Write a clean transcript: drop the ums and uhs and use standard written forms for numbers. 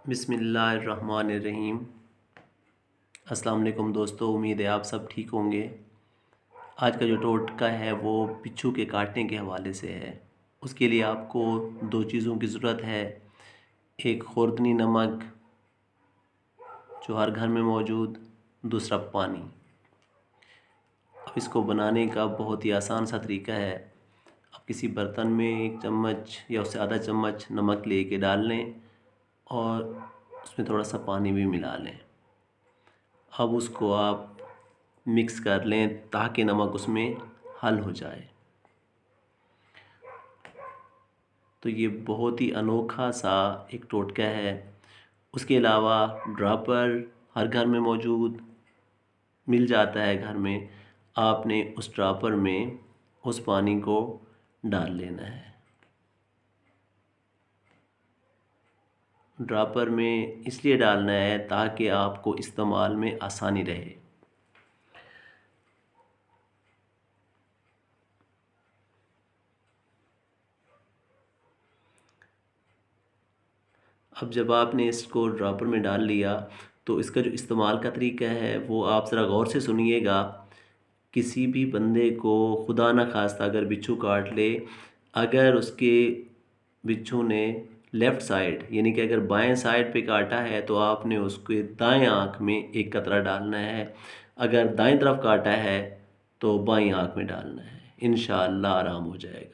बिस्मिल्लाहिर्रहमानिर्रहीम। अस्सलाम वालेकुम दोस्तों, उम्मीद है आप सब ठीक होंगे। आज का जो टोटका है वो बिच्छू के काटने के हवाले से है। उसके लिए आपको दो चीज़ों की ज़रूरत है। एक खुर्दनी नमक जो हर घर में मौजूद, दूसरा पानी। अब इसको बनाने का बहुत ही आसान सा तरीका है। आप किसी बर्तन में एक चम्मच या उससे आधा चम्मच नमक लेके डाल लें और उसमें थोड़ा सा पानी भी मिला लें। अब उसको आप मिक्स कर लें ताकि नमक उसमें हल हो जाए। तो ये बहुत ही अनोखा सा एक टोटका है। उसके अलावा ड्रापर हर घर में मौजूद मिल जाता है घर में। आपने उस ड्रापर में उस पानी को डाल लेना है। ड्रापर में इसलिए डालना है ताकि आपको इस्तेमाल में आसानी रहे। अब जब आपने इसको ड्रॉपर में डाल लिया तो इसका जो इस्तेमाल का तरीका है वो आप ज़रा गौर से सुनिएगा। किसी भी बंदे को खुदा न खास्ता अगर बिच्छू काट ले, अगर उसके बिच्छू ने लेफ़्ट साइड यानी कि अगर बाएं साइड पे काटा है तो आपने उसके दाएं आँख में एक कतरा डालना है। अगर दाएं तरफ काटा है तो बाईं आँख में डालना है। इंशाअल्लाह आराम हो जाएगा।